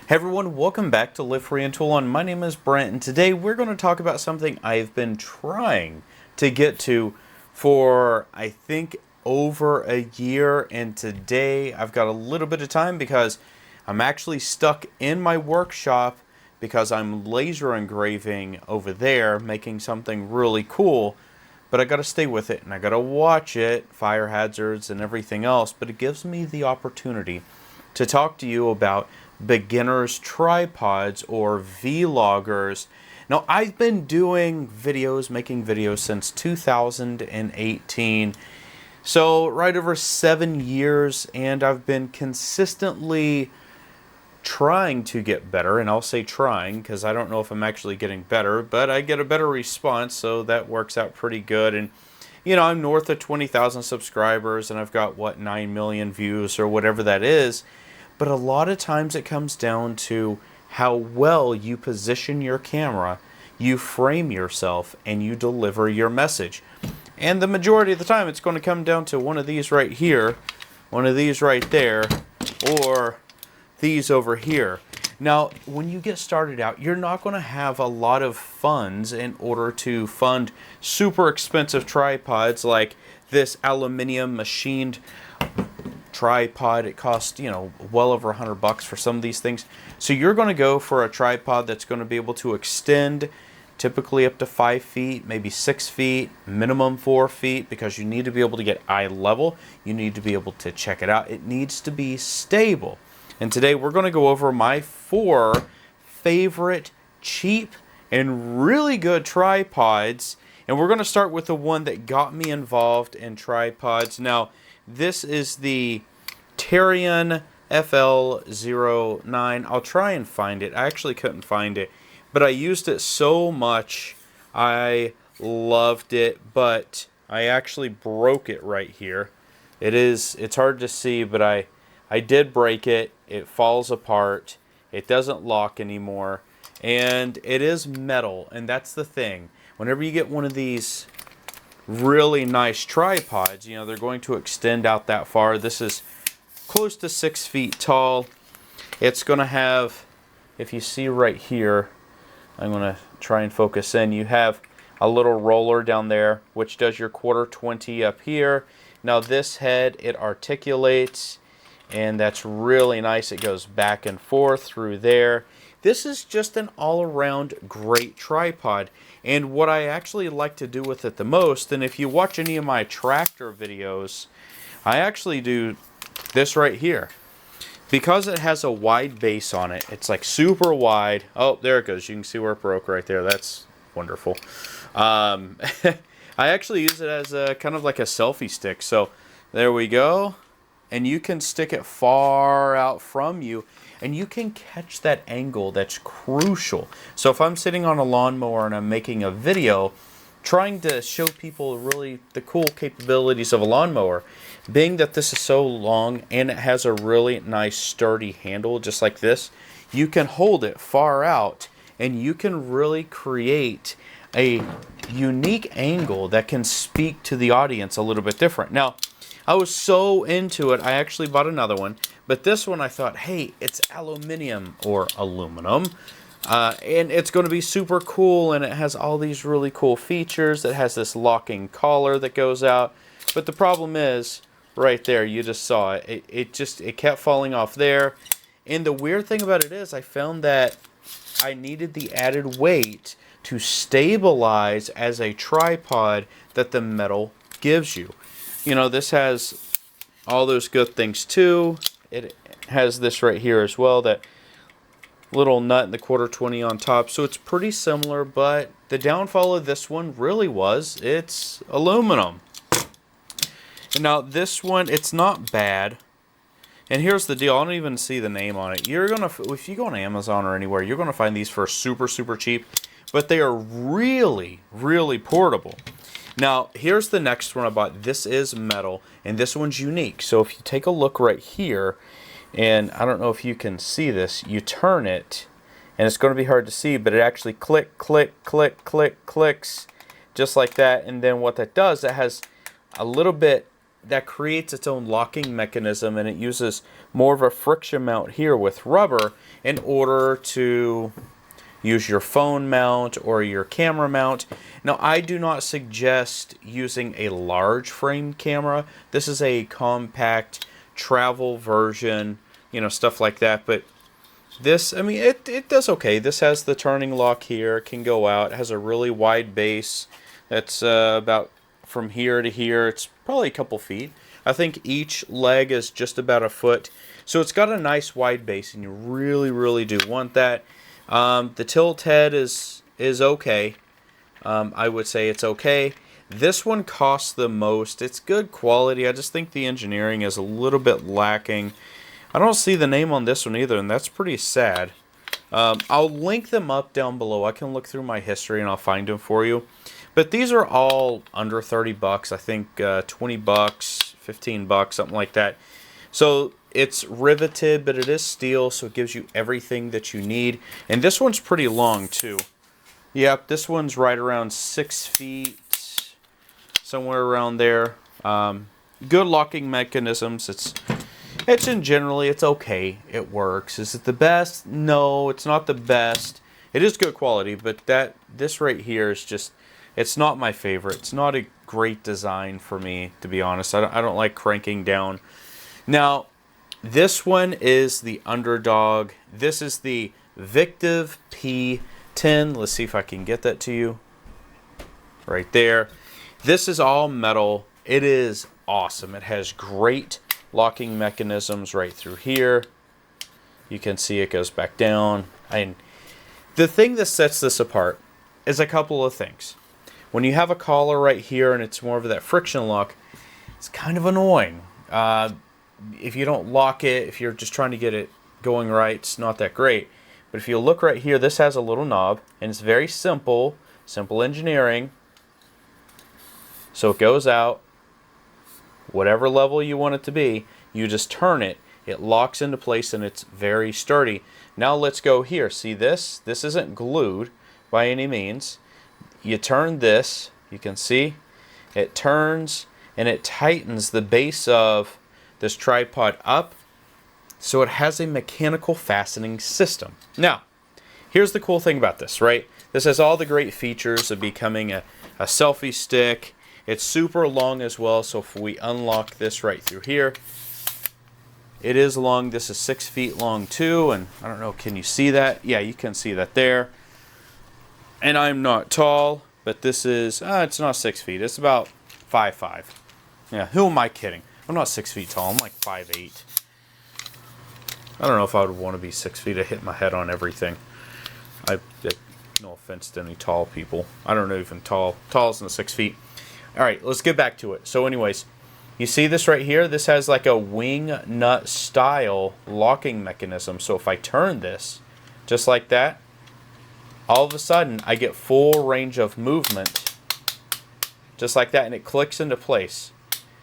Hey everyone, welcome back to Live Free and Tool On. My name is Brent, and today we're going to talk about something I've been trying to get to for, I think, over a year, and today I've got a little bit of time because I'm actually stuck in my workshop because I'm laser engraving over there, making something really cool, but I got to stay with it, and I got to watch it, fire hazards and everything else, but it gives me the opportunity to talk to you about beginners tripods or vloggers. Now, I've been doing videos, making videos since 2018, so right over 7 years, and I've been consistently trying to get better, and I'll say trying because I don't know if I'm actually getting better, but I get a better response, so that works out pretty good. And you know, I'm north of 20,000 subscribers, and I've got, what, 9 million views or whatever that is. But a lot of times it comes down to how well you position your camera, you frame yourself, and you deliver your message. And the majority of the time it's going to come down to one of these right here, one of these right there, or these over here. Now, when you get started out, you're not going to have a lot of funds in order to fund super expensive tripods like this aluminum machined tripod. It costs, you know, well over $100 for some of these things. So you're going to go for a tripod that's going to be able to extend typically up to 5 feet, maybe 6 feet, minimum 4 feet, because you need to be able to get eye level. You need to be able to check it out. It needs to be stable. And today we're going to go over my 4 favorite cheap and really good tripods. And we're going to start with the one that got me involved in tripods. Now, this is the Terion FL09. I'll try and find it. I actually couldn't find it, but I used it so much. I loved it, but I actually broke it right here. It's hard to see, but I did break it. It falls apart. It doesn't lock anymore, and it is metal, and that's the thing. Whenever you get one of these really nice tripods, you know, they're going to extend out that far. This is close to 6 feet tall. It's going to have, if you see right here, I'm going to try and focus in, you have a little roller down there which does your 1/4 up here. Now this head, it articulates, and that's really nice. It goes back and forth through there. This is just an all-around great tripod. And what I actually like to do with it the most, and if you watch any of my tractor videos, I actually do this right here. Because it has a wide base on it, it's like super wide. Oh, there it goes. You can see where it broke right there. That's wonderful. I actually use it as a kind of like a selfie stick. So there we go. And you can stick it far out from you, and you can catch that angle that's crucial. So if I'm sitting on a lawnmower and I'm making a video trying to show people really the cool capabilities of a lawnmower, being that this is so long and it has a really nice sturdy handle just like this, you can hold it far out and you can really create a unique angle that can speak to the audience a little bit different. Now, I was so into it, I actually bought another one. But this one I thought, hey, it's aluminum or aluminum. And it's going to be super cool, and it has all these really cool features. It has this locking collar that goes out. But the problem is, right there, you just saw it. It kept falling off there. And the weird thing about it is I found that I needed the added weight to stabilize as a tripod that the metal gives you. You know, this has all those good things too. It has this right here as well, that little nut in the 1/4 on top. So it's pretty similar, but the downfall of this one really was it's aluminum. And now this one, it's not bad. And here's the deal. I don't even see the name on it. If you go on Amazon or anywhere, you're gonna find these for super, super cheap. But they are really, really portable. Now, here's the next one I bought. This is metal, and this one's unique. So if you take a look right here, and I don't know if you can see this, you turn it, and it's going to be hard to see, but it actually clicks, just like that. And then what that does, it has a little bit that creates its own locking mechanism, and it uses more of a friction mount here with rubber in order to use your phone mount or your camera mount. Now, I do not suggest using a large frame camera. This is a compact travel version, you know, stuff like that. But this, I mean, it does okay. This has the turning lock here. It can go out. It has a really wide base. That's about from here to here. It's probably a couple feet. I think each leg is just about a foot. So it's got a nice wide base, and you really, really do want that. The tilt head is okay. I would say it's okay. This one costs the most. It's good quality. I just think the engineering is a little bit lacking. I don't see the name on this one either, and that's pretty sad. I'll link them up down below. I can look through my history and I'll find them for you. But these are all under 30 bucks. I think 20 bucks, 15 bucks, something like that. So it's riveted, but it is steel, so it gives you everything that you need. And this one's pretty long too. Yep, this one's right around 6 feet, somewhere around there. Good locking mechanisms. It's in generally, it's okay. It works. Is it the best? No, it's not the best. It is good quality, but this right here is just, it's not my favorite. It's not a great design for me, to be honest. I don't like cranking down. Now, this one is the underdog. This is the Victiv P10. Let's see if I can get that to you. Right there. This is all metal. It is awesome. It has great locking mechanisms right through here. You can see it goes back down. And the thing that sets this apart is a couple of things. When you have a collar right here and it's more of that friction lock, it's kind of annoying. If you don't lock it, if you're just trying to get it going right, it's not that great. But if you look right here, this has a little knob, and it's very simple engineering. So it goes out, whatever level you want it to be, you just turn it, it locks into place, and it's very sturdy. Now let's go here. See this? This isn't glued by any means. You turn this, you can see, it turns, and it tightens the base of this tripod up, so it has a mechanical fastening system. Now, here's the cool thing about this, right? This has all the great features of becoming a selfie stick. It's super long as well, so if we unlock this right through here, it is long. This is 6 feet long too, and I don't know, can you see that? Yeah, you can see that there. And I'm not tall, but this is, it's not 6 feet. It's about 5'5". Yeah, who am I kidding? I'm not 6 feet tall. I'm like 5'8". I don't know if I would want to be 6 feet. I hit my head on everything. No offense to any tall people. I don't know even tall. Tall isn't 6 feet. All right, let's get back to it. So anyways, you see this right here? This has like a wing nut style locking mechanism. So if I turn this just like that, all of a sudden I get full range of movement just like that, and it clicks into place.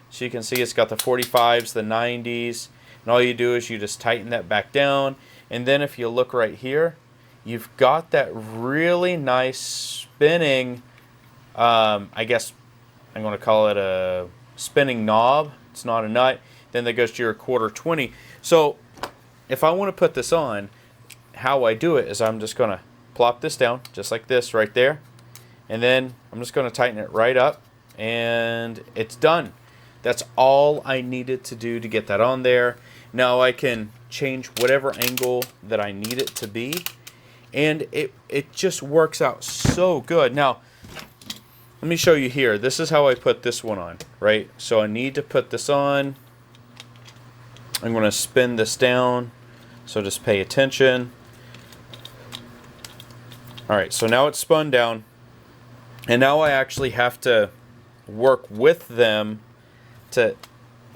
So you can see it's got the 45s, the 90s, and all you do is you just tighten that back down. And then if you look right here, you've got that really nice spinning, I guess I'm going to call it a spinning knob. It's not a nut. Then that goes to your quarter 20. So if I want to put this on, how I do it is I'm just going to plop this down just like this right there. And then I'm just going to tighten it right up, and it's done. That's all I needed to do to get that on there. Now I can change whatever angle that I need it to be, and it just works out so good. Now, let me show you here. This is how I put this one on, right? So I need to put this on. I'm going to spin this down, so just pay attention. All right, so now it's spun down, and now I actually have to work with them to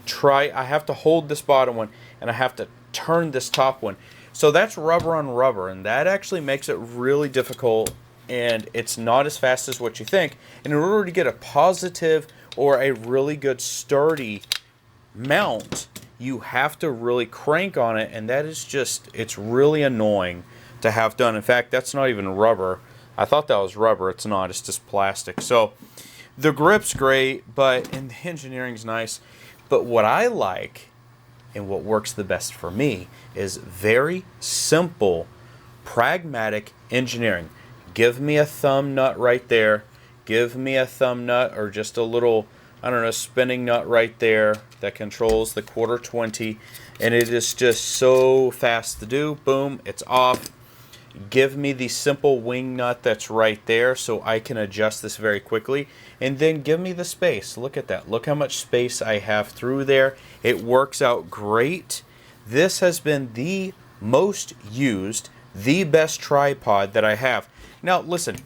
try. I have to hold this bottom one, and I have to turn this top one. So that's rubber on rubber, and that actually makes it really difficult, and it's not as fast as what you think. And in order to get a positive or a really good sturdy mount, you have to really crank on it, and that is just, it's really annoying to have done. In fact, that's not even rubber. I thought that was rubber. It's not. It's just plastic. So the grip's great, and the engineering's nice. But what I like and what works the best for me is very simple, pragmatic engineering. Give me a thumb nut right there. Give me a thumb nut or just a little, I don't know, spinning nut right there that controls the quarter 20. And it is just so fast to do. Boom, it's off. Give me the simple wing nut that's right there so I can adjust this very quickly. And then give me the space. Look at that. Look how much space I have through there. It works out great. This has been the most used, the best tripod that I have. Now, listen.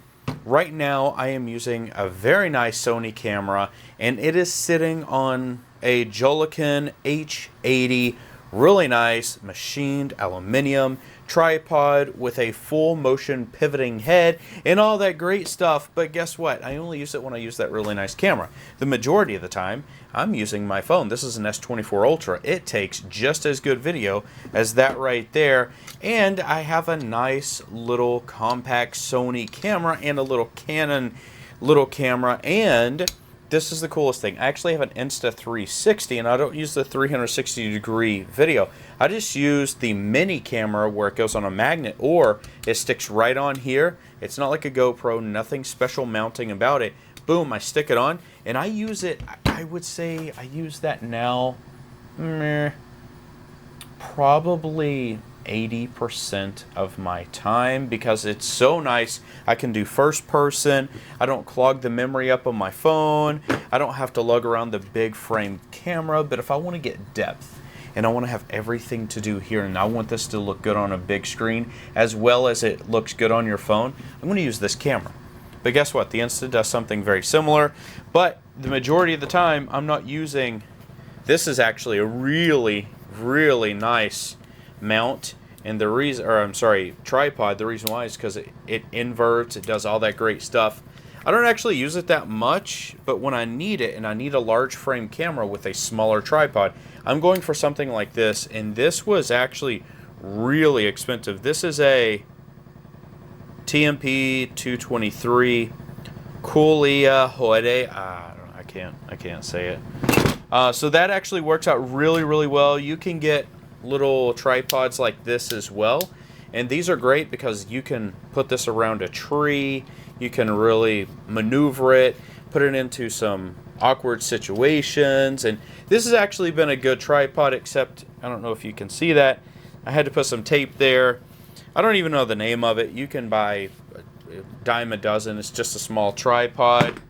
Right now, I am using a very nice Sony camera, and it is sitting on a Jolican H80, really nice machined aluminum tripod with a full motion pivoting head and all that great stuff. But guess what? I only use it when I use that really nice camera. The majority of the time, I'm using my phone. This is an S24 Ultra. It takes just as good video as that right there. And I have a nice little compact Sony camera and a little Canon little camera. And this is the coolest thing. I actually have an Insta360, and I don't use the 360-degree video. I just use the mini camera where it goes on a magnet, or it sticks right on here. It's not like a GoPro, nothing special mounting about it. Boom, I stick it on, and I use it, I would say I use that now, probably 80% of my time, because it's so nice. I can do first person. I don't clog the memory up on my phone. I don't have to lug around the big frame camera. But if I want to get depth and I want to have everything to do here, and I want this to look good on a big screen as well as it looks good on your phone, I'm going to use this camera. But guess what? The Insta does something very similar, but the majority of the time I'm not using. This is actually a really, really nice mount, and the reason, or I'm sorry, tripod. The reason why is because it inverts, it does all that great stuff. I don't actually use it that much, but when I need it and I need a large frame camera with a smaller tripod, I'm going for something like this. And this was actually really expensive. This is a TMP 223 Kulia Hoede. I can't say it. So that actually works out really, really well. You can get little tripods like this as well, and these are great because you can put this around a tree. You can really maneuver it, put it into some awkward situations, and this has actually been a good tripod, except I don't know if you can see that I had to put some tape there. I don't even know the name of it. You can buy a dime a dozen. It's just a small tripod.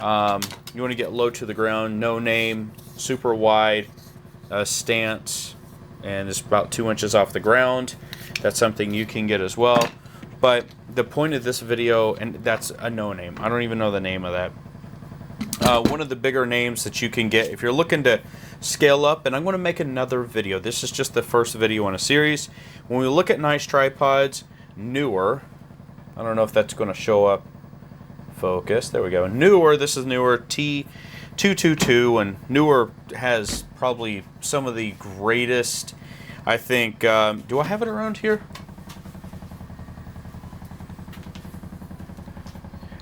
You want to get low to the ground, no name, super wide stance, and it's about 2 inches off the ground. That's something you can get as well. But the point of this video, and that's a no name. I don't even know the name of that. One of the bigger names that you can get if you're looking to scale up, and I'm going to make another video. This is just the first video in a series. When we look at nice tripods, Neewer, I don't know if that's going to show up. Focus, there we go. Neewer, this is Neewer T222, and Neewer has probably some of the greatest, I think, do I have it around here?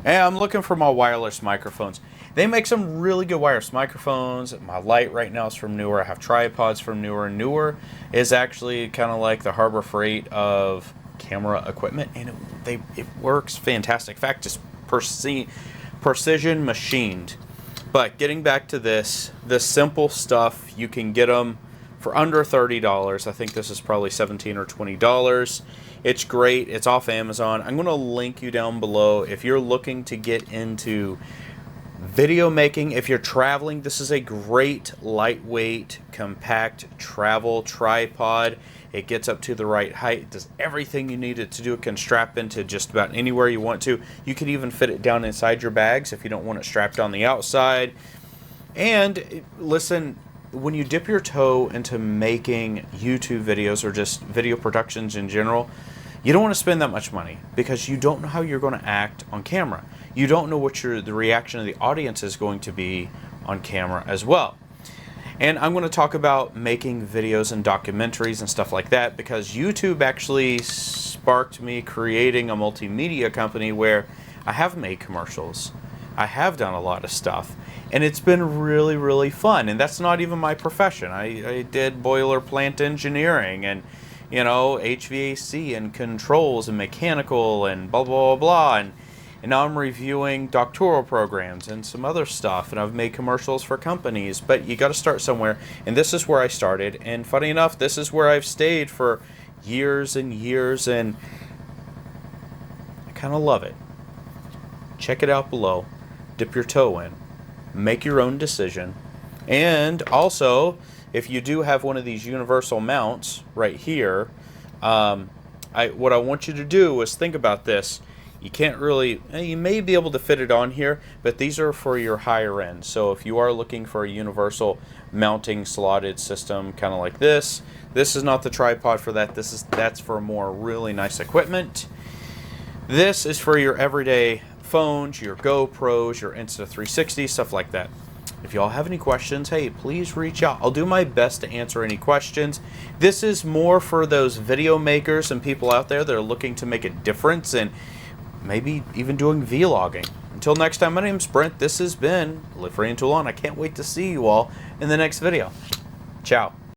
Hey, I'm looking for my wireless microphones. They make some really good wireless microphones. My light right now is from Neewer. I have tripods from Neewer. Neewer is actually kind of like the Harbor Freight of camera equipment, and it works fantastic. In fact, it's precision machined. But getting back to this, the simple stuff, you can get them for under $30. I think this is probably $17 or $20. It's great. It's off Amazon. I'm going to link you down below if you're looking to get into video making. If you're traveling, this is a great lightweight, compact travel tripod. It gets up to the right height. It does everything you need it to do. It can strap into just about anywhere you want to. You can even fit it down inside your bags if you don't want it strapped on the outside. And listen, when you dip your toe into making YouTube videos or just video productions in general, you don't want to spend that much money because you don't know how you're going to act on camera. You don't know what the reaction of the audience is going to be on camera as well. And I'm going to talk about making videos and documentaries and stuff like that because YouTube actually sparked me creating a multimedia company where I have made commercials. I have done a lot of stuff, and it's been really, really fun. And that's not even my profession. I did boiler plant engineering and, you know, HVAC and controls and mechanical and blah, blah, blah, blah. And now I'm reviewing doctoral programs and some other stuff, and I've made commercials for companies. But you got to start somewhere, and this is where I started. And funny enough, this is where I've stayed for years and years, and I kind of love it. Check it out below. Dip your toe in. Make your own decision. And also, if you do have one of these universal mounts right here, what I want you to do is think about this. You can't really, you may be able to fit it on here, but these are for your higher end. So if you are looking for a universal mounting slotted system, kind of like this is not the tripod for that. That's for more really nice equipment. This is for your everyday phones, your GoPros, your Insta360, stuff like that. If y'all have any questions, hey, please reach out. I'll do my best to answer any questions. This is more for those video makers and people out there that are looking to make a difference and maybe even doing vlogging. Until next time, my name's Brent. This has been Live Free and Tool On. I can't wait to see you all in the next video. Ciao.